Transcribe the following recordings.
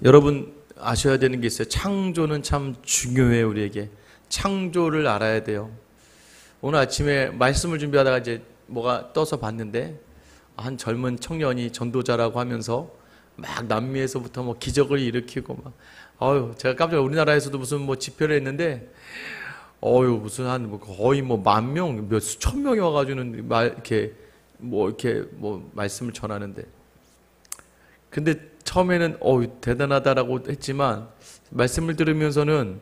여러분 아셔야 되는 게 있어요. 창조는 참 중요해요. 우리에게 창조를 알아야 돼요. 오늘 아침에 말씀을 준비하다가 이제 뭐가 떠서 봤는데 한 젊은 청년이 전도자라고 하면서 막 남미에서부터 뭐 기적을 일으키고 막 제가 깜짝 우리나라에서도 무슨 뭐 집회를 했는데 무슨 한 뭐 거의 뭐 10,000명 몇 수천 명이 와가지고는 이렇게 말씀을 전하는데, 근데 처음에는 대단하다라고 했지만 말씀을 들으면서는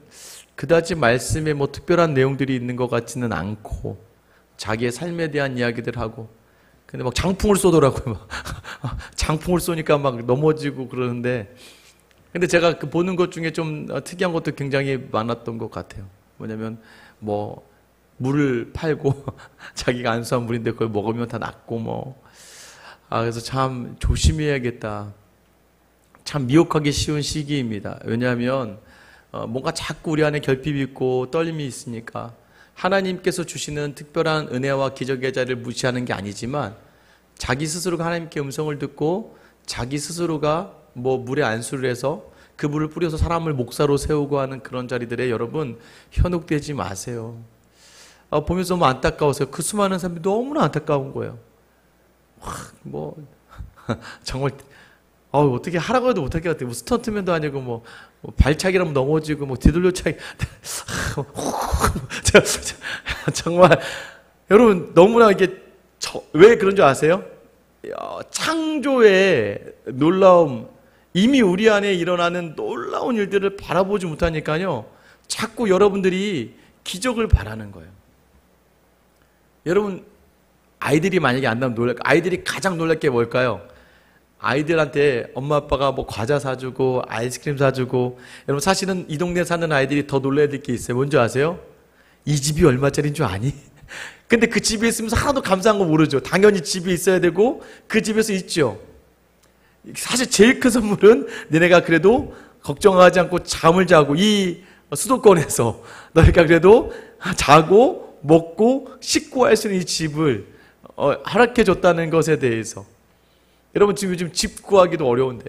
그다지 말씀에 뭐 특별한 내용들이 있는 것 같지는 않고 자기의 삶에 대한 이야기들 하고, 근데 막 장풍을 쏘더라고요. 막 장풍을 쏘니까 막 넘어지고 그러는데, 근데 제가 그 보는 것 중에 좀 특이한 것도 굉장히 많았던 것 같아요. 뭐냐면 뭐 물을 팔고 자기가 안수한 물인데 그걸 먹으면 다 낫고 그래서 참 조심해야겠다. 참 미혹하기 쉬운 시기입니다. 왜냐하면 뭔가 자꾸 우리 안에 결핍이 있고 떨림이 있으니까 하나님께서 주시는 특별한 은혜와 기적의 자리를 무시하는 게 아니지만 자기 스스로가 하나님께 음성을 듣고 자기 스스로가 뭐 물에 안수를 해서 그 물을 뿌려서 사람을 목사로 세우고 하는 그런 자리들에 여러분 현혹되지 마세요. 보면서 너무 안타까워서요. 그 수많은 사람들이 너무나 안타까운 거예요. 정말 어떻게 하라고 해도 못할 것 같아요. 뭐 스턴트맨도 아니고 뭐 발차기라면 넘어지고 뭐 뒤돌려차기 정말 여러분 너무나 이게 왜 그런 줄 아세요? 창조의 놀라움, 이미 우리 안에 일어나는 놀라운 일들을 바라보지 못하니까요, 자꾸 여러분들이 기적을 바라는 거예요. 여러분 아이들이 만약에 안 나오면 아이들이 가장 놀랄 게 뭘까요? 아이들한테 엄마 아빠가 뭐 과자 사주고 아이스크림 사주고, 여러분 사실은 이 동네 사는 아이들이 더 놀라야 될 게 있어요. 뭔지 아세요? 이 집이 얼마짜리인 줄 아니? 근데 그 집에 있으면서 하나도 감사한 거 모르죠. 당연히 집에 있어야 되고 그 집에서 있죠. 사실 제일 큰 선물은 너네가 그래도 걱정하지 않고 잠을 자고 이 수도권에서 너희가 그래도 자고 먹고 씻고 할 수 있는 이 집을 허락해 줬다는 것에 대해서, 여러분 지금 요즘 집 구하기도 어려운데,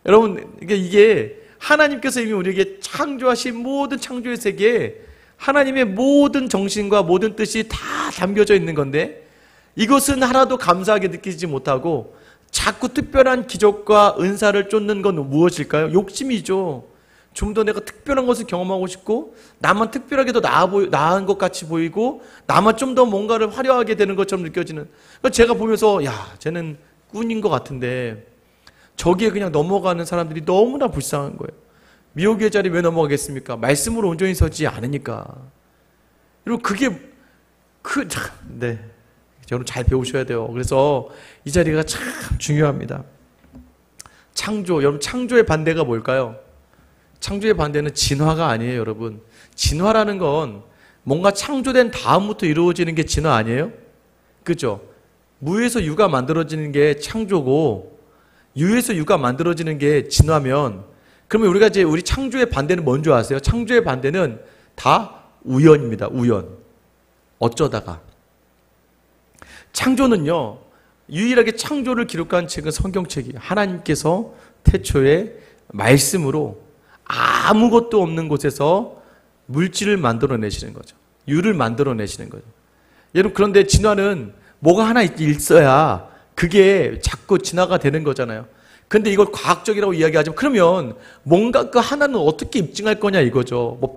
여러분 이게 하나님께서 이미 우리에게 창조하신 모든 창조의 세계에 하나님의 모든 정신과 모든 뜻이 다 담겨져 있는 건데, 이것은 하나도 감사하게 느끼지 못하고 자꾸 특별한 기적과 은사를 쫓는 건 무엇일까요? 욕심이죠. 좀 더 내가 특별한 것을 경험하고 싶고, 나만 특별하게 더 나은 것 같이 보이고, 나만 좀 더 뭔가를 화려하게 되는 것처럼 느껴지는, 제가 보면서 쟤는 꾼인 것 같은데 저기에 그냥 넘어가는 사람들이 너무나 불쌍한 거예요. 미혹의 자리 왜 넘어가겠습니까? 말씀으로 온전히 서지 않으니까. 여러분 여러분 잘 배우셔야 돼요. 그래서 이 자리가 참 중요합니다. 여러분 창조의 반대가 뭘까요? 창조의 반대는 진화가 아니에요. 여러분 진화라는 건 뭔가 창조된 다음부터 이루어지는 게 진화 아니에요? 그죠? 무에서 유가 만들어지는 게 창조고 유에서 유가 만들어지는 게 진화면, 그러면 우리가 이제 우리 창조의 반대는 뭔지 아세요? 창조의 반대는 다 우연입니다. 우연. 어쩌다가. 창조는요, 유일하게 창조를 기록한 책은 성경책이에요. 하나님께서 태초에 말씀으로 아무것도 없는 곳에서 물질을 만들어내시는 거죠. 유를 만들어내시는 거죠. 여러분 그런데 진화는 뭐가 하나 있어야 그게 자꾸 진화가 되는 거잖아요. 근데 이걸 과학적이라고 이야기하지만 그러면 뭔가 그 하나는 어떻게 입증할 거냐 이거죠. 뭐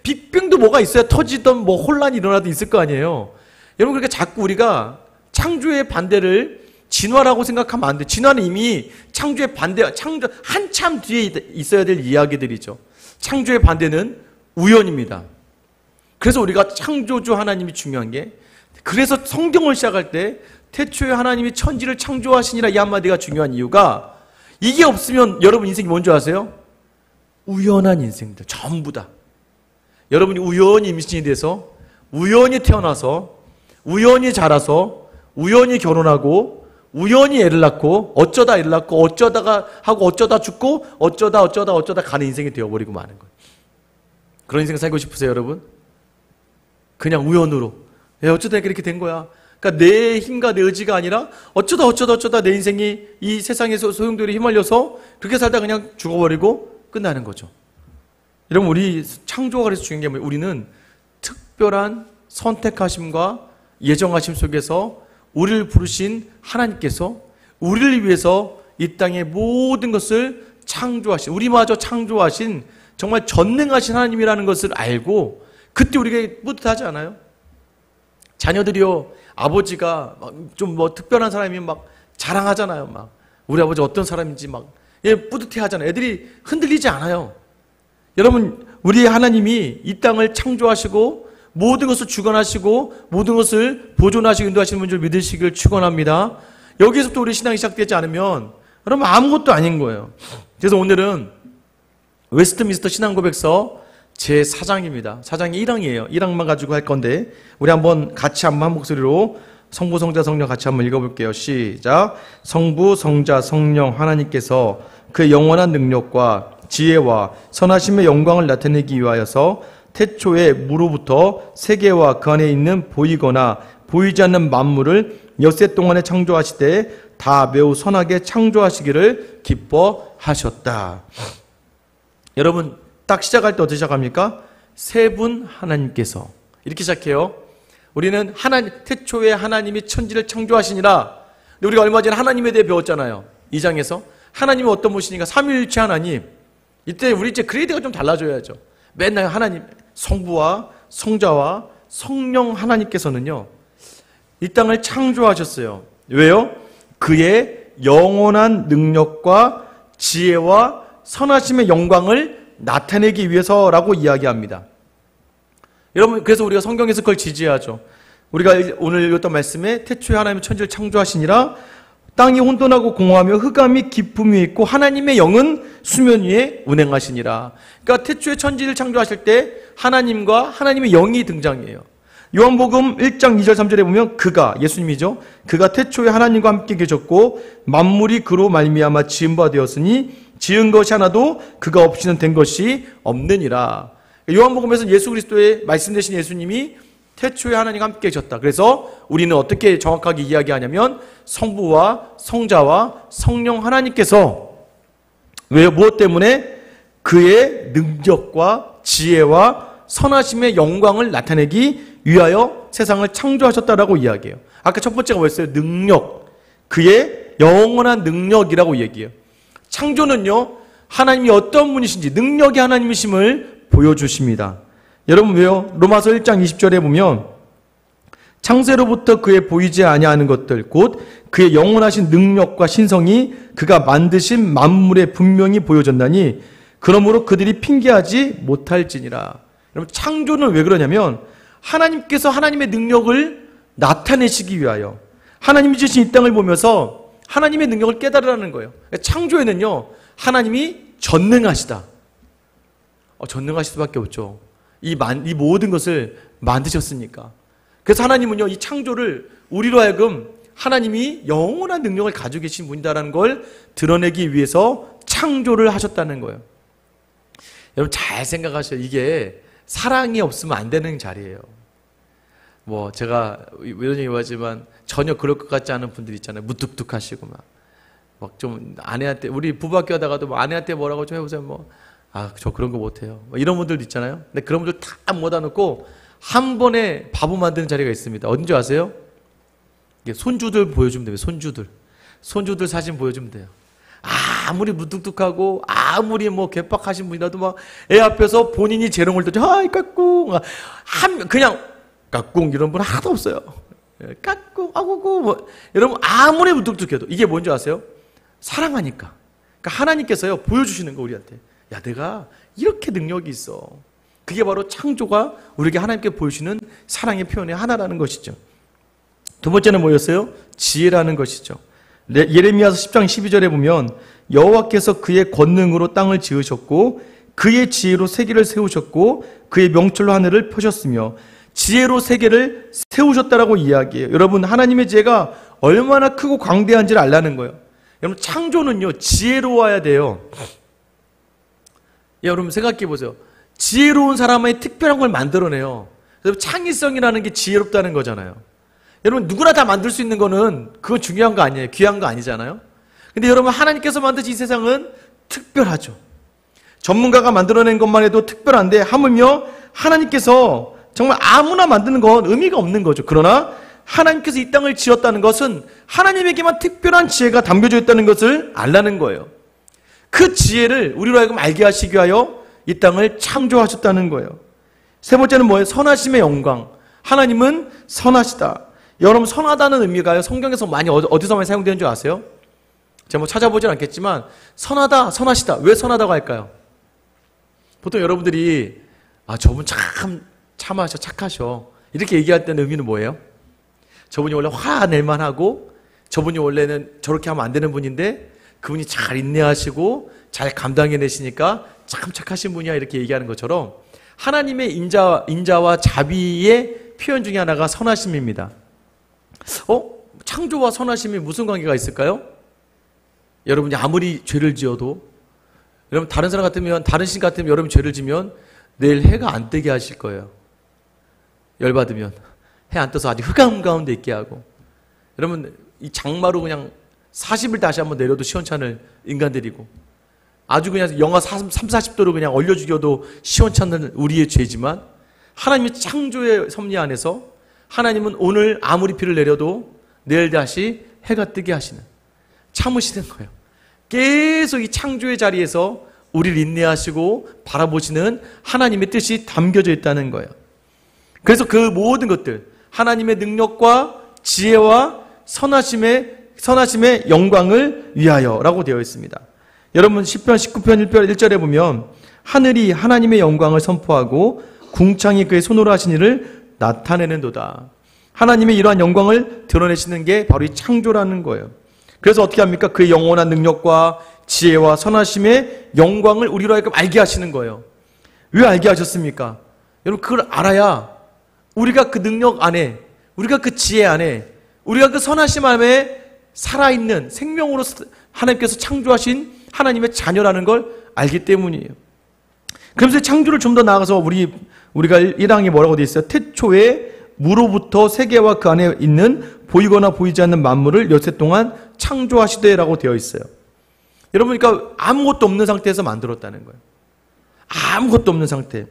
빅뱅도 뭐가 있어야 터지던 뭐 혼란이 일어나도 있을 거 아니에요. 여러분 그러니까 자꾸 우리가 창조의 반대를 진화라고 생각하면 안 돼. 진화는 이미 창조의 창조 한참 뒤에 있어야 될 이야기들이죠. 창조의 반대는 우연입니다. 그래서 우리가 창조주 하나님이 중요한 게, 그래서 성경을 시작할 때 태초에 하나님이 천지를 창조하시니라 이 한마디가 중요한 이유가, 이게 없으면 여러분 인생이 뭔지 아세요? 우연한 인생들 전부 다. 여러분이 우연히 임신이 돼서, 우연히 태어나서, 우연히 자라서, 우연히 결혼하고, 우연히 애를 낳고, 어쩌다 애를 낳고, 어쩌다가 하고, 어쩌다 죽고, 어쩌다 가는 인생이 되어버리고 마는 거예요. 그런 인생 살고 싶으세요, 여러분? 그냥 우연으로. 어쩌다 이렇게 된 거야. 그러니까 내 힘과 내 의지가 아니라 어쩌다 내 인생이 이 세상에서 소용돌이 휘말려서 그렇게 살다 그냥 죽어버리고 끝나는 거죠. 여러분, 우리 창조가 그래서 중요한 게 뭐예요? 우리는 특별한 선택하심과 예정하심 속에서 우리를 부르신 하나님께서 우리를 위해서 이 땅의 모든 것을 창조하신, 우리마저 창조하신 정말 전능하신 하나님이라는 것을 알고 그때 우리가 뿌듯하지 않아요? 자녀들이요, 아버지가 좀 뭐 특별한 사람이면 막 자랑하잖아요. 막 우리 아버지 어떤 사람인지 막 뿌듯해 하잖아요. 애들이 흔들리지 않아요. 여러분, 우리 하나님이 이 땅을 창조하시고 모든 것을 주관하시고 모든 것을 보존하시고 인도하시는 분을 믿으시길 축원합니다. 여기서부터 우리 신앙이 시작되지 않으면 여러분 아무것도 아닌 거예요. 그래서 오늘은 웨스트민스터 신앙고백서 제4장입니다. 4장이 1항이에요. 1항만 가지고 할 건데 우리 한번 같이 한 목소리로 성부, 성자, 성령 같이 한번 읽어볼게요. 시작. 성부, 성자, 성령 하나님께서 그 영원한 능력과 지혜와 선하심의 영광을 나타내기 위하여서 태초에 무로부터 세계와 그 안에 있는 보이거나 보이지 않는 만물을 엿새 동안에 창조하시되 다 매우 선하게 창조하시기를 기뻐하셨다. 여러분, 딱 시작할 때 어떻게 시작합니까? 세 분 하나님께서 이렇게 시작해요. 우리는 태초에 하나님이 천지를 창조하시니라. 근데 우리가 얼마 전에 하나님에 대해 배웠잖아요. 2장에서 하나님이 어떤 분이신가? 삼위일체 하나님. 이때 우리 이제 그레이드가 좀 달라져야죠. 맨날 하나님, 성부와 성자와 성령 하나님께서는요, 이 땅을 창조하셨어요. 왜요? 그의 영원한 능력과 지혜와 선하심의 영광을 나타내기 위해서라고 이야기합니다. 여러분, 그래서 우리가 성경에서 그걸 지지하죠. 우리가 오늘 읽었던 말씀에 태초에 하나님이 천지를 창조하시니라. 땅이 혼돈하고 공허하며 흑암이 깊음 위에 있고 하나님의 영은 수면 위에 운행하시니라. 그러니까 태초에 천지를 창조하실 때 하나님과 하나님의 영이 등장해요. 요한복음 1장 2절 3절에 보면 그가, 예수님이죠. 그가 태초에 하나님과 함께 계셨고 만물이 그로 말미암아 지은 바 되었으니 지은 것이 하나도 그가 없이는 된 것이 없느니라. 요한복음에서 예수 그리스도의 말씀 되신 예수님이 태초에 하나님과 함께 계셨다. 그래서 우리는 어떻게 정확하게 이야기하냐면 성부와 성자와 성령 하나님께서 왜 무엇 때문에 그의 능력과 지혜와 선하심의 영광을 나타내기 위하여 세상을 창조하셨다라고 이야기해요. 아까 첫 번째가 뭐였어요? 능력. 그의 영원한 능력이라고 얘기해요. 창조는요, 하나님이 어떤 분이신지 능력이 하나님이심을 보여주십니다. 여러분 왜요? 로마서 1장 20절에 보면 창세로부터 그의 보이지 아니하는 것들 곧 그의 영원하신 능력과 신성이 그가 만드신 만물에 분명히 보여졌나니 그러므로 그들이 핑계하지 못할지니라. 여러분, 창조는 왜 그러냐면 하나님께서 하나님의 능력을 나타내시기 위하여 하나님이 주신 이 땅을 보면서 하나님의 능력을 깨달으라는 거예요. 창조에는요, 하나님이 전능하시다. 전능하실 수밖에 없죠. 이 모든 것을 만드셨으니까. 그래서 하나님은요, 이 창조를 우리로 하여금 하나님이 영원한 능력을 가지고 계신 분이다라는 걸 드러내기 위해서 창조를 하셨다는 거예요. 여러분 잘 생각하셔요. 이게 사랑이 없으면 안 되는 자리예요. 뭐 제가 이런 얘기 하지만 전혀 그럴 것 같지 않은 분들 있잖아요. 무뚝뚝하시고 막 좀 아내한테, 우리 부부학교 하다가도 뭐 아내한테 뭐라고 좀 해보세요. 저 그런 거 못해요. 이런 분들도 있잖아요. 근데 그런 분들 다 모아 놓고 한 번에 바보 만드는 자리가 있습니다. 어딘지 아세요? 이게 손주들 보여주면 돼요. 손주들 사진 보여주면 돼요. 아무리 무뚝뚝하고 아무리 뭐 개빡하신 분이라도 막 애 앞에서 본인이 재롱을 떠죠. 아이 까꿍, 그냥 까꿍 이런 분 하나도 없어요. 까꿍 아구구 뭐 여러분 아무리 무뚝뚝해도 이게 뭔지 아세요? 사랑하니까. 그러니까 하나님께서요 보여주시는 거 우리한테. 야, 내가 이렇게 능력이 있어. 그게 바로 창조가 우리에게 하나님께 보여주시는 사랑의 표현의 하나라는 것이죠. 두 번째는 뭐였어요? 지혜라는 것이죠. 예레미야서 10장 12절에 보면 여호와께서 그의 권능으로 땅을 지으셨고 그의 지혜로 세계를 세우셨고 그의 명철로 하늘을 펴셨으며 지혜로 세계를 세우셨다라고 이야기해요. 여러분, 하나님의 지혜가 얼마나 크고 광대한지를 알라는 거예요. 여러분, 창조는요 지혜로워야 돼요. 여러분 생각해 보세요. 지혜로운 사람의 특별한 걸 만들어내요. 창의성이라는 게 지혜롭다는 거잖아요. 여러분 누구나 다 만들 수 있는 거는 그건 중요한 거 아니에요. 귀한 거 아니잖아요. 근데 여러분 하나님께서 만드신 이 세상은 특별하죠. 전문가가 만들어낸 것만 해도 특별한데 하물며 하나님께서 정말 아무나 만드는 건 의미가 없는 거죠. 그러나 하나님께서 이 땅을 지었다는 것은 하나님에게만 특별한 지혜가 담겨져 있다는 것을 알라는 거예요. 그 지혜를 우리로 하여금 알게 하시기 위하여 이 땅을 창조하셨다는 거예요. 세 번째는 뭐예요? 선하심의 영광. 하나님은 선하시다. 여러분 선하다는 의미가요, 성경에서 많이 어디서 많이 사용되는 줄 아세요? 제가 뭐 찾아보진 않겠지만 선하다, 선하시다. 왜 선하다고 할까요? 보통 여러분들이 저분 참 참하셔, 착하셔 이렇게 얘기할 때는 의미는 뭐예요? 저분이 원래 화낼만 하고 저분이 원래는 저렇게 하면 안 되는 분인데 그분이 잘 인내하시고 잘 감당해내시니까 참 착하신 분이야 이렇게 얘기하는 것처럼 하나님의 인자와 자비의 표현 중에 하나가 선하심입니다. 창조와 선하심이 무슨 관계가 있을까요? 여러분이 아무리 죄를 지어도 여러분 다른 사람 같으면 다른 신 같으면 여러분 죄를 지면 내일 해가 안 뜨게 하실 거예요. 열받으면 해 안 떠서 아주 흑암 가운데 있게 하고 여러분 이 장마로 그냥 40일 다시 한번 내려도 시원찮을 인간들이고 아주 그냥 영하 30-40도로 그냥 얼려 죽여도 시원찮는 우리의 죄지만 하나님의 창조의 섭리 안에서 하나님은 오늘 아무리 비를 내려도 내일 다시 해가 뜨게 하시는 참으시는 거예요. 계속 이 창조의 자리에서 우리를 인내하시고 바라보시는 하나님의 뜻이 담겨져 있다는 거예요. 그래서 그 모든 것들 하나님의 능력과 지혜와 선하심의 영광을 위하여라고 되어 있습니다. 여러분 시편 19편 1절에 보면 하늘이 하나님의 영광을 선포하고 궁창이 그의 손으로 하신 일을 나타내는도다. 하나님의 이러한 영광을 드러내시는 게 바로 이 창조라는 거예요. 그래서 어떻게 합니까? 그의 영원한 능력과 지혜와 선하심의 영광을 우리로 하여금 알게 하시는 거예요. 왜 알게 하셨습니까? 여러분 그걸 알아야 우리가 그 능력 안에, 우리가 그 지혜 안에, 우리가 그 선하심 안에 살아있는 생명으로 하나님께서 창조하신 하나님의 자녀라는 걸 알기 때문이에요. 그러면서 창조를 좀 더 나아가서 우리가 1항에 뭐라고 되어 있어요? 태초에 무로부터 세계와 그 안에 있는 보이거나 보이지 않는 만물을 여세 동안 창조하시되라고 되어 있어요. 여러분 그러니까 아무것도 없는 상태에서 만들었다는 거예요. 아무것도 없는 상태.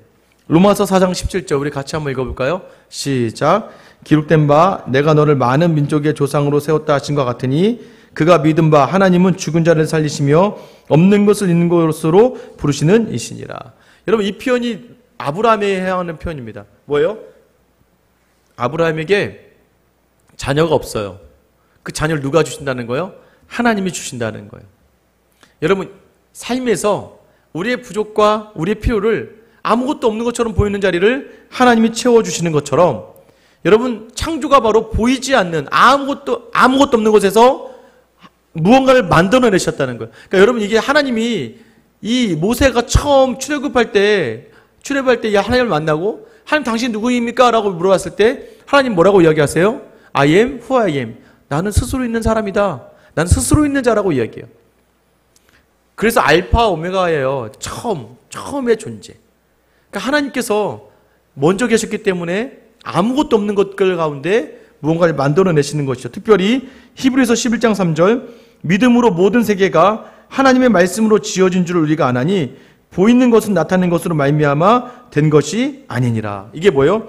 로마서 4장 17절 우리 같이 한번 읽어볼까요? 시작. 기록된 바 내가 너를 많은 민족의 조상으로 세웠다 하신 것 같으니 그가 믿은 바 하나님은 죽은 자를 살리시며 없는 것을 있는 것으로 부르시는 이시니라. 여러분 이 표현이 아브라함에 해당하는 표현입니다. 뭐예요? 아브라함에게 자녀가 없어요. 그 자녀를 누가 주신다는 거예요? 하나님이 주신다는 거예요. 여러분 삶에서 우리의 부족과 우리의 필요를 아무것도 없는 것처럼 보이는 자리를 하나님이 채워주시는 것처럼 여러분 창조가 바로 보이지 않는 아무것도 없는 곳에서 무언가를 만들어내셨다는 거예요. 그러니까 여러분 이게 하나님이 이 모세가 처음 출애굽할 때 하나님을 만나고 하나님 당신 누구입니까? 라고 물어봤을 때 하나님 뭐라고 이야기하세요? I am who I am. 나는 스스로 있는 사람이다. 나는 스스로 있는 자라고 이야기해요. 그래서 알파 오메가예요. 처음의 존재. 그러니까 하나님께서 먼저 계셨기 때문에 아무것도 없는 것들 가운데 무언가를 만들어내시는 것이죠. 특별히 히브리서 11장 3절 믿음으로 모든 세계가 하나님의 말씀으로 지어진 줄 우리가 아나니 보이는 것은 나타낸 것으로 말미암아 된 것이 아니니라. 이게 뭐예요?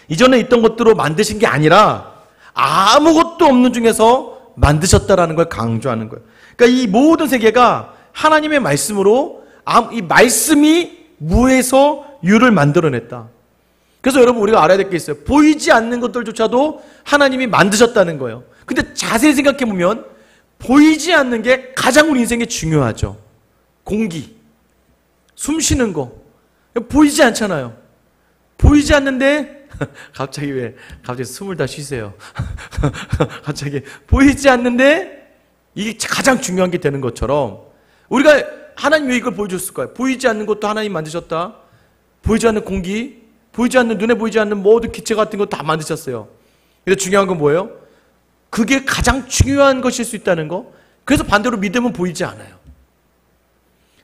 이전에 있던 것들로 만드신 게 아니라 아무것도 없는 중에서 만드셨다라는 걸 강조하는 거예요. 그러니까 이 모든 세계가 하나님의 말씀으로 이 말씀이 무에서 유를 만들어냈다. 그래서 여러분 우리가 알아야 될 게 있어요. 보이지 않는 것들조차도 하나님이 만드셨다는 거예요. 근데 자세히 생각해 보면 보이지 않는 게 가장 우리 인생에 중요하죠. 공기, 숨 쉬는 거 보이지 않잖아요. 보이지 않는데 갑자기 숨을 다 쉬세요. 갑자기 보이지 않는데 이게 가장 중요한 게 되는 것처럼 우리가 하나님 왜 이걸 보여줬을까요? 보이지 않는 것도 하나님 만드셨다. 보이지 않는 공기, 보이지 않는 눈에 보이지 않는 모든 기체 같은 거 다 만드셨어요. 근데 중요한 건 뭐예요? 그게 가장 중요한 것일 수 있다는 거. 그래서 반대로 믿음은 보이지 않아요.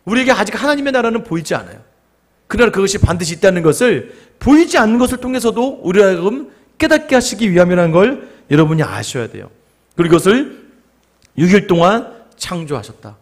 우리에게 아직 하나님의 나라는 보이지 않아요. 그러나 그것이 반드시 있다는 것을 보이지 않는 것을 통해서도 우리가 깨닫게 하시기 위함이라는 걸 여러분이 아셔야 돼요. 그리고 이것을 6일 동안 창조하셨다.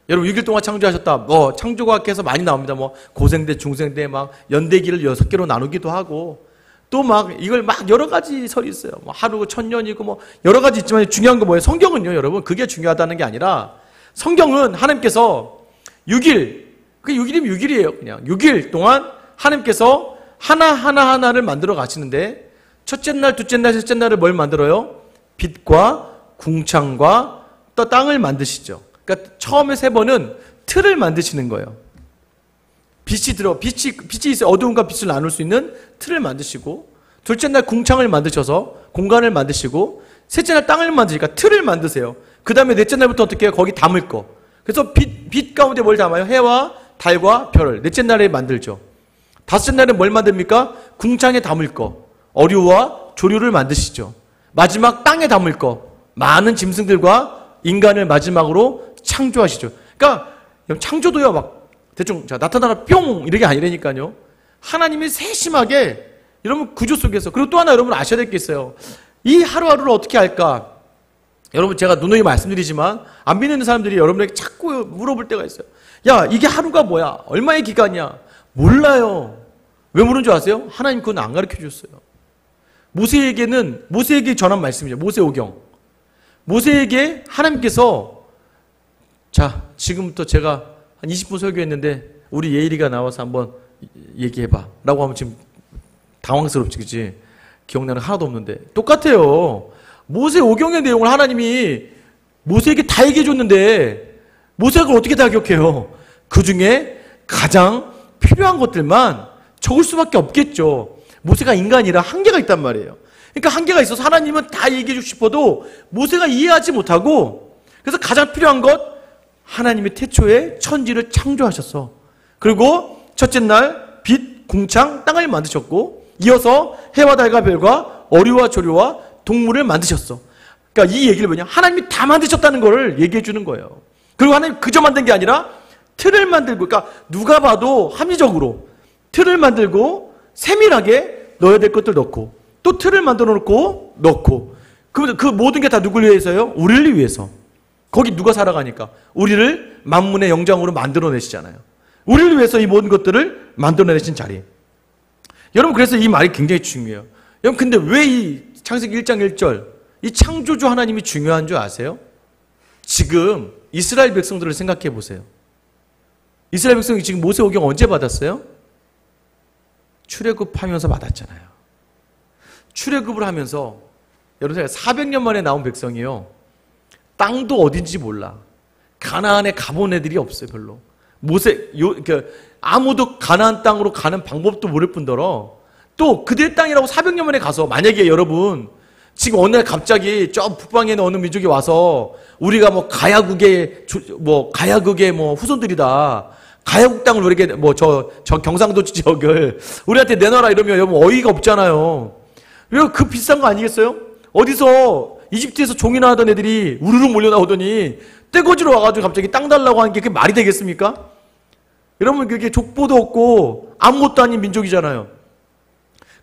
여러분 6일 동안 창조하셨다. 창조과학에서 많이 나옵니다. 고생대, 중생대, 연대기를 6개로 나누기도 하고, 또 이걸 여러 가지 설이 있어요. 하루 1000년이고 여러 가지 있지만 중요한 건 뭐예요? 성경은요, 여러분, 그게 중요하다는 게 아니라, 성경은 하나님께서 6일, 그 6일이면 6일이에요. 그냥 6일 동안 하나님께서 하나를 만들어 가시는데, 첫째 날, 둘째 날, 셋째 날을 뭘 만들어요? 빛과 궁창과 또 땅을 만드시죠. 그러니까 처음에 3번은 틀을 만드시는 거예요. 빛이 있어요. 어두움과 빛을 나눌 수 있는 틀을 만드시고, 둘째 날 궁창을 만드셔서 공간을 만드시고, 셋째 날 땅을 만드시니까 틀을 만드세요. 그 다음에 넷째 날부터 어떻게 해요? 거기 담을 거. 그래서 빛 가운데 뭘 담아요? 해와 달과 별을 넷째 날에 만들죠. 다섯째 날에 뭘 만듭니까? 궁창에 담을 거. 어류와 조류를 만드시죠. 마지막 땅에 담을 거. 많은 짐승들과 인간을 마지막으로 창조하시죠. 그러니까 창조도요, 대충 나타나라 뿅 이렇게 아니라니까요. 하나님이 세심하게 여러분 구조 속에서. 그리고 또 하나 여러분 아셔야 될 게 있어요. 이 하루하루를 어떻게 할까? 여러분 제가 누누이 말씀드리지만 안 믿는 사람들이 여러분에게 자꾸 물어볼 때가 있어요. 야, 이게 하루가 뭐야? 얼마의 기간이야? 몰라요. 왜 모르는 줄 아세요? 하나님 그건 안 가르쳐 주셨어요. 모세에게 전한 말씀이죠. 모세오경. 모세에게 하나님께서, 자, 지금부터 제가 한 20분 설교했는데 우리 예일이가 나와서 한번 얘기해봐 라고 하면 지금 당황스럽지, 그치? 기억나는 하나도 없는데. 똑같아요. 모세오경의 내용을 하나님이 모세에게 다 얘기해 줬는데 모세가 그걸 어떻게 다 기억해요? 그 중에 가장 필요한 것들만 적을 수밖에 없겠죠. 모세가 인간이라 한계가 있단 말이에요. 그러니까 한계가 있어서 하나님은 다 얘기해 주고 싶어도 모세가 이해하지 못하고, 그래서 가장 필요한 것, 하나님이 태초에 천지를 창조하셨어. 그리고 첫째 날 빛, 궁창, 땅을 만드셨고, 이어서 해와 달과 별과 어류와 조류와 동물을 만드셨어. 그러니까 이 얘기를 뭐냐? 하나님이 다 만드셨다는 걸 얘기해 주는 거예요. 그리고 하나님 그저 만든 게 아니라 틀을 만들고, 그러니까 누가 봐도 합리적으로 틀을 만들고 세밀하게 넣어야 될 것들 넣고, 또 틀을 만들어 놓고 넣고, 그 모든 게 다 누굴 위해서요? 우리를 위해서. 거기 누가 살아가니까? 우리를 만문의 영장으로 만들어내시잖아요. 우리를 위해서 이 모든 것들을 만들어내신 자리. 여러분, 그래서 이 말이 굉장히 중요해요. 여러분, 근데 왜 이 창세기 1장 1절 이 창조주 하나님이 중요한 줄 아세요? 지금 이스라엘 백성들을 생각해 보세요. 이스라엘 백성이 지금 모세오경 언제 받았어요? 출애굽하면서 받았잖아요. 출애굽을 하면서 여러분 400년 만에 나온 백성이요. 땅도 어딘지 몰라. 가나안에 가본 애들이 없어요, 별로. 아무도 가나안 땅으로 가는 방법도 모를 뿐더러 또 그들의 땅이라고 400년 만에 가서, 만약에 여러분 지금 어느 날 갑자기 저 북방에 있는 어느 민족이 와서 우리가 가야국의 후손들이다, 가야국 땅을 우리에게 저 경상도 지역을 우리한테 내놔라 이러면 여러분 어이가 없잖아요. 왜 그 비싼 거 아니겠어요? 어디서 이집트에서 종이나 하던 애들이 우르르 몰려나오더니 떼거지로 와가지고 갑자기 땅 달라고 하는 게 그게 말이 되겠습니까? 여러분, 그게 족보도 없고 아무것도 아닌 민족이잖아요.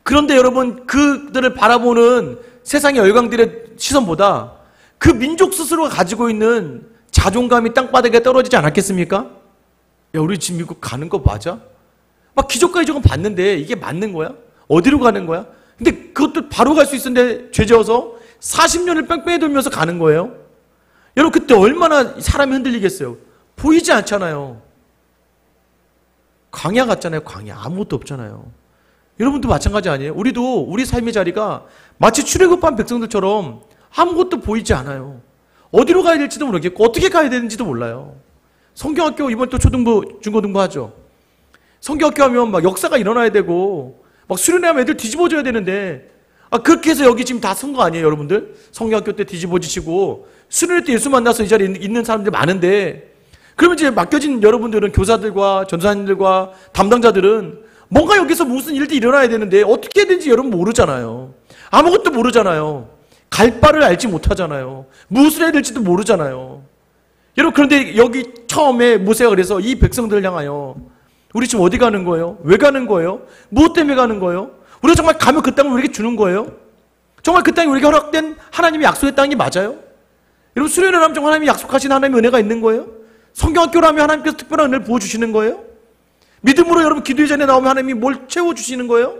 그런데 여러분, 그들을 바라보는 세상의 열강들의 시선보다 그 민족 스스로가 가지고 있는 자존감이 땅바닥에 떨어지지 않았겠습니까? 야, 우리 지금 미국 가는 거 맞아? 막 기적과 이적은 봤는데 이게 맞는 거야? 어디로 가는 거야? 근데 그것도 바로 갈 수 있었는데 죄 지어서 40년을 뺑뺑이 돌면서 가는 거예요. 여러분, 그때 얼마나 사람이 흔들리겠어요? 보이지 않잖아요. 광야 같잖아요. 광야. 아무것도 없잖아요. 여러분도 마찬가지 아니에요? 우리도 우리 삶의 자리가 마치 출애굽한 백성들처럼 아무것도 보이지 않아요. 어디로 가야 될지도 모르겠고 어떻게 가야 되는지도 몰라요. 성경학교 이번 또 초등부, 중고등부 하죠. 성경학교 하면 막 역사가 일어나야 되고 막 수련회하면 애들 뒤집어져야 되는데, 그렇게 해서 여기 지금 다 선 거 아니에요, 여러분들? 성경학교 때 뒤집어지시고 수련회 때 예수 만나서 이 자리에 있는 사람들 많은데, 그러면 이제 맡겨진 여러분들은, 교사들과 전도사님들과 담당자들은 뭔가 여기서 무슨 일들이 일어나야 되는데 어떻게 해야 되는지 여러분 모르잖아요. 아무것도 모르잖아요. 갈 바를 알지 못하잖아요. 무엇을 해야 될지도 모르잖아요. 여러분, 그런데 여기 처음에 모세가 그래서 이 백성들을 향하여 우리 지금 어디 가는 거예요? 왜 가는 거예요? 무엇 때문에 가는 거예요? 우리가 정말 가면 그 땅을 우리에게 주는 거예요? 정말 그 땅이 우리에게 허락된 하나님의 약속의 땅이 맞아요? 여러분, 수련을 하면 정말 하나님이 약속하신 하나님의 은혜가 있는 거예요? 성경학교를 하면 하나님께서 특별한 은혜를 부어주시는 거예요? 믿음으로 여러분 기도의 자리에 나오면 하나님이 뭘 채워주시는 거예요?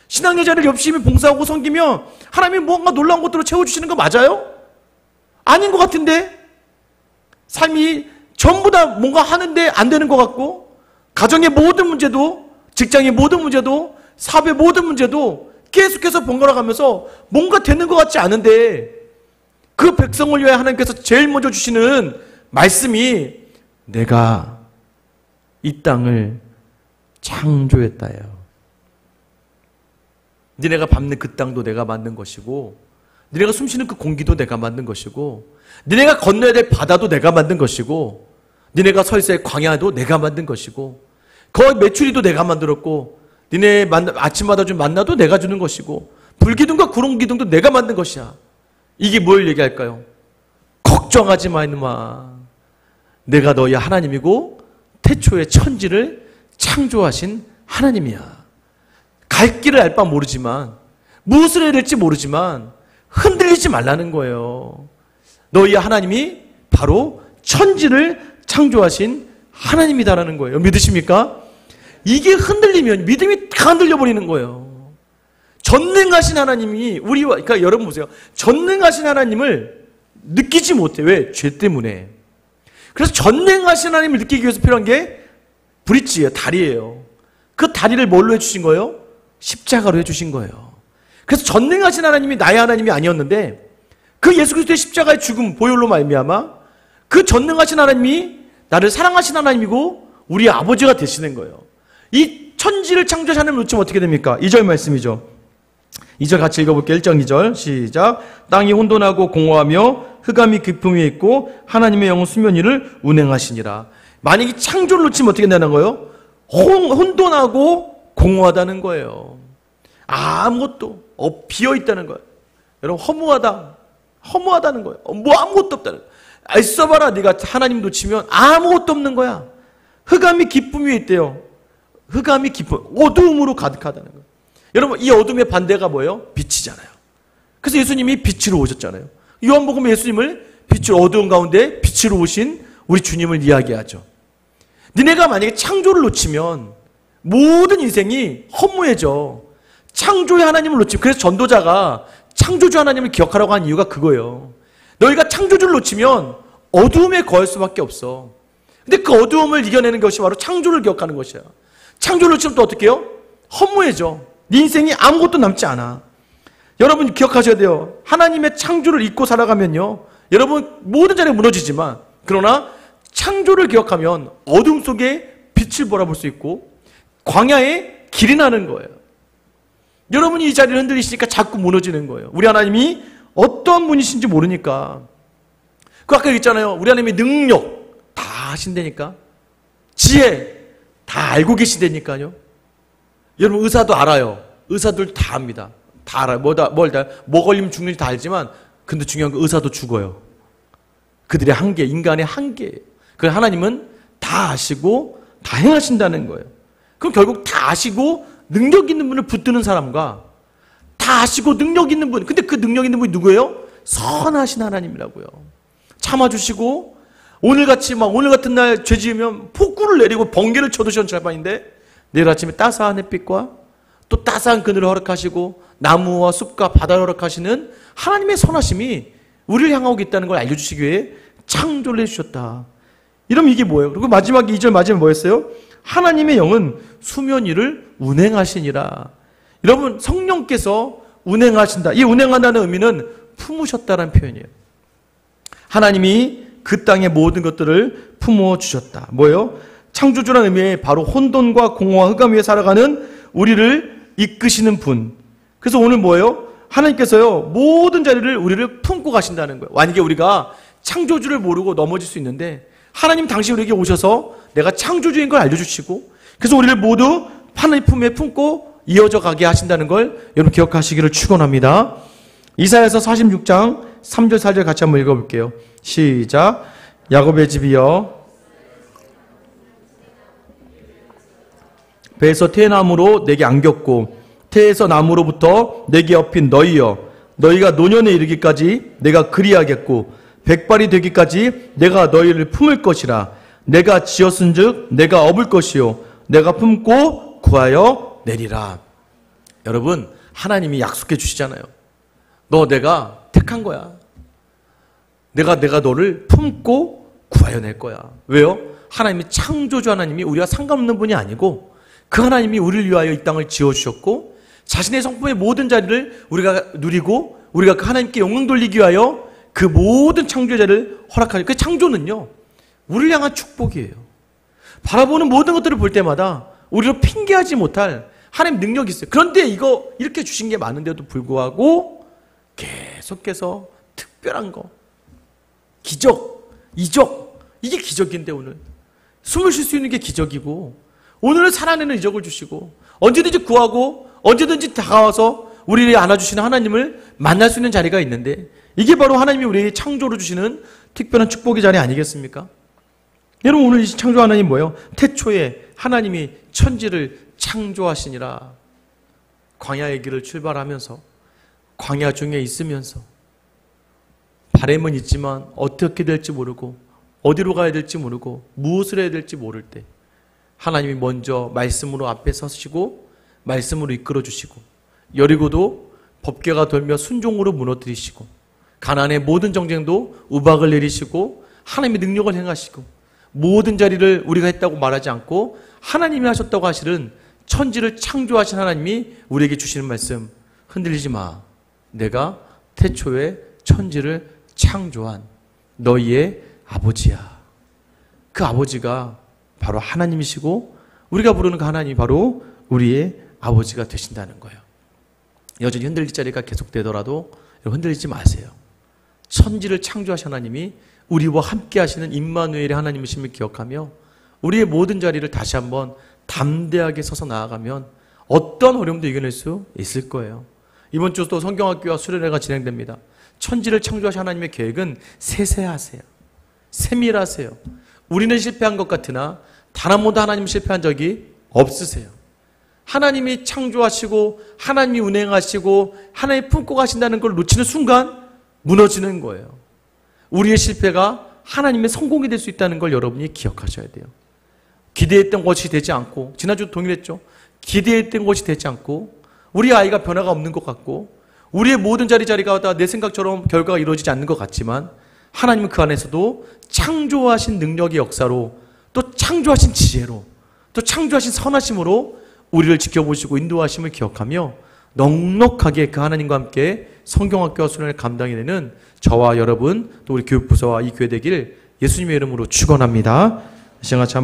신앙의 자리를 열심히 봉사하고 섬기면 하나님이 뭔가 놀라운 것들로 채워주시는 거 맞아요? 아닌 것 같은데? 삶이 전부 다 뭔가 하는데 안 되는 것 같고, 가정의 모든 문제도, 직장의 모든 문제도, 사업의 모든 문제도 계속해서 번갈아 가면서 뭔가 되는 것 같지 않은데, 그 백성을 위해 하나님께서 제일 먼저 주시는 말씀이 내가 이 땅을 창조했다예요. 니네가 밟는 그 땅도 내가 만든 것이고, 니네가 숨쉬는 그 공기도 내가 만든 것이고, 니네가 건너야 될 바다도 내가 만든 것이고, 니네가 서 있어야 할 광야도 내가 만든 것이고, 그 메추리도 내가 만들었고, 니네 아침마다 좀 만나도 내가 주는 것이고, 불기둥과 구름기둥도 내가 만든 것이야. 이게 뭘 얘기할까요? 걱정하지 마 이놈아. 내가 너희 하나님이고 태초에 천지를 창조하신 하나님이야. 갈 길을 알 바 모르지만, 무엇을 해야 될지 모르지만 흔들리지 말라는 거예요. 너희 하나님이 바로 천지를 창조하신 하나님이다라는 거예요. 믿으십니까? 이게 흔들리면 믿음이 다 흔들려 버리는 거예요. 전능하신 하나님이 우리와, 그러니까 여러분 보세요. 전능하신 하나님을 느끼지 못해. 왜? 죄 때문에. 그래서 전능하신 하나님을 느끼기 위해서 필요한 게 브릿지예요. 다리예요. 그 다리를 뭘로 해주신 거예요? 십자가로 해주신 거예요. 그래서 전능하신 하나님이 나의 하나님이 아니었는데, 그 예수 그리스도의 십자가의 죽음, 보혈로 말미암아 그 전능하신 하나님이 나를 사랑하신 하나님이고 우리의 아버지가 되시는 거예요. 이 천지를 창조하신 하나님을 놓치면 어떻게 됩니까? 2절 말씀이죠. 2절 같이 읽어볼게요. 1장 2절 시작. 땅이 혼돈하고 공허하며 흑암이 깊음 위에 있고 하나님의 영은 수면 위를 운행하시니라. 만약에 창조를 놓치면 어떻게 된다는 거예요? 혼돈하고 공허하다는 거예요. 아무것도 비어있다는 거예요. 여러분, 허무하다는 거예요. 뭐 아무것도 없다는 거예요. 애써봐라. 네가 하나님 놓치면 아무것도 없는 거야. 흑암이 깊음 위에 있대요. 흑암이 깊음, 어두움으로 가득하다는 거예요. 여러분, 이 어둠의 반대가 뭐예요? 빛이잖아요. 그래서 예수님이 빛으로 오셨잖아요. 요한복음에 예수님을 빛으로, 어두운 가운데 빛으로 오신 우리 주님을 이야기하죠. 니네가 만약에 창조를 놓치면 모든 인생이 허무해져. 창조의 하나님을 놓치면, 그래서 전도자가 창조주 하나님을 기억하라고 한 이유가 그거예요. 너희가 창조주를 놓치면 어두움에 거할 수밖에 없어. 근데 그 어두움을 이겨내는 것이 바로 창조를 기억하는 것이야. 창조를 놓치면 또 어떻게 해요? 허무해져. 네 인생이 아무것도 남지 않아. 여러분 기억하셔야 돼요. 하나님의 창조를 잊고 살아가면요, 여러분 모든 자리가 무너지지만, 그러나 창조를 기억하면 어둠 속에 빛을 바라볼 수 있고 광야에 길이 나는 거예요. 여러분이 이 자리를 흔들리시니까 자꾸 무너지는 거예요. 우리 하나님이 어떤 분이신지 모르니까. 그 아까 얘기했잖아요. 우리 하나님의 능력 다 하신다니까. 지혜 다 알고 계시다니까요. 여러분 의사도 알아요. 의사들 다 압니다. 다 알아요. 뭐 걸리면 죽는지 다 알지만, 근데 중요한 건 의사도 죽어요. 그들의 한계, 인간의 한계예요. 그래서 하나님은 다 아시고 다 행하신다는 거예요. 그럼 결국 다 아시고 능력 있는 분을 붙드는 사람과 다 아시고 능력 있는 분, 근데 그 능력 있는 분이 누구예요? 선하신 하나님이라고요. 참아주시고, 오늘 같은 날 죄 지으면 폭군을 내리고 번개를 쳐드시는 절반인데, 내일 아침에 따스한 햇빛과 또 따스한 그늘을 허락하시고 나무와 숲과 바다를 허락하시는 하나님의 선하심이 우리를 향하고 있다는 걸 알려주시기 위해 창조를 해주셨다. 이러면 이게 뭐예요? 그리고 마지막 2절 마지막에 뭐였어요? 하나님의 영은 수면 위를 운행하시니라. 여러분, 성령께서 운행하신다. 이 운행한다는 의미는 품으셨다는 표현이에요. 하나님이 그 땅의 모든 것들을 품어주셨다. 뭐예요? 창조주라는 의미에 바로 혼돈과 공허와 흑암 위에 살아가는 우리를 이끄시는 분. 그래서 오늘 뭐예요? 하나님께서요, 모든 자리를 우리를 품고 가신다는 거예요. 만약에 우리가 창조주를 모르고 넘어질 수 있는데, 하나님 당시 우리에게 오셔서 내가 창조주인 걸 알려주시고, 그래서 우리를 모두 하나님 품에 품고 이어져 가게 하신다는 걸 여러분 기억하시기를 축원합니다. 이사야서 46장 3절 4절 같이 한번 읽어볼게요. 시작. 야곱의 집이여, 배에서 태나무로 내게 안겼고 태에서 나무로부터 내게 엎인 너희여, 너희가 노년에 이르기까지 내가 그리하겠고 백발이 되기까지 내가 너희를 품을 것이라. 내가 지었은즉 내가 업을 것이요 내가 품고 구하여 내리라. 여러분, 하나님이 약속해 주시잖아요. 너 내가 택한 거야. 내가 너를 품고 구하여 낼 거야. 왜요? 하나님이 창조주 하나님이 우리와 상관없는 분이 아니고 그 하나님이 우리를 위하여 이 땅을 지어주셨고 자신의 성품의 모든 자리를 우리가 누리고 우리가 그 하나님께 영광 돌리기 위하여 그 모든 창조의 자리를 허락하죠. 그 창조는요, 우리를 향한 축복이에요. 바라보는 모든 것들을 볼 때마다 우리로 핑계하지 못할 하나님 능력이 있어요. 그런데 이렇게 주신 게 많은데도 불구하고 계속해서 특별한 거, 기적, 이적, 이게 기적인데 오늘 숨을 쉴 수 있는 게 기적이고 오늘은 살아내는 이적을 주시고 언제든지 구하고 언제든지 다가와서 우리를 안아주시는 하나님을 만날 수 있는 자리가 있는데 이게 바로 하나님이 우리에게 창조로 주시는 특별한 축복의 자리 아니겠습니까? 여러분, 오늘 이 창조 하나님 뭐예요? 태초에 하나님이 천지를 창조하시니라. 광야의 길을 출발하면서 광야 중에 있으면서 바람은 있지만 어떻게 될지 모르고 어디로 가야 될지 모르고 무엇을 해야 될지 모를 때 하나님이 먼저 말씀으로 앞에 서시고 말씀으로 이끌어 주시고 여리고도 법궤가 돌며 순종으로 무너뜨리시고 가나안의 모든 정쟁도 우박을 내리시고 하나님의 능력을 행하시고 모든 자리를 우리가 했다고 말하지 않고 하나님이 하셨다고 하시는 천지를 창조하신 하나님이 우리에게 주시는 말씀, 흔들리지 마. 내가 태초에 천지를 창조한 너희의 아버지야. 그 아버지가 바로 하나님이시고 우리가 부르는 그 하나님이 바로 우리의 아버지가 되신다는 거예요. 여전히 흔들릴 자리가 계속되더라도 흔들리지 마세요. 천지를 창조하신 하나님이 우리와 함께 하시는 임마누엘의 하나님이심을 기억하며 우리의 모든 자리를 다시 한번 담대하게 서서 나아가면 어떤 어려움도 이겨낼 수 있을 거예요. 이번 주도 성경학교와 수련회가 진행됩니다. 천지를 창조하신 하나님의 계획은 세세하세요. 세밀하세요. 우리는 실패한 것 같으나 단 한 번도 하나님 실패한 적이 없으세요. 하나님이 창조하시고 하나님이 운행하시고 하나님이 품고 가신다는 걸 놓치는 순간 무너지는 거예요. 우리의 실패가 하나님의 성공이 될 수 있다는 걸 여러분이 기억하셔야 돼요. 기대했던 것이 되지 않고, 지난주 동일했죠. 기대했던 것이 되지 않고 우리 아이가 변화가 없는 것 같고 우리의 모든 자리가 다 내 생각처럼 결과가 이루어지지 않는 것 같지만 하나님은 그 안에서도 창조하신 능력의 역사로 또 창조하신 지혜로 또 창조하신 선하심으로 우리를 지켜보시고 인도하심을 기억하며 넉넉하게 그 하나님과 함께 성경학교와 수련을 감당해내는 저와 여러분 또 우리 교육부서와 이 교회 되길 예수님의 이름으로 축원합니다. 이 시간 같이 한번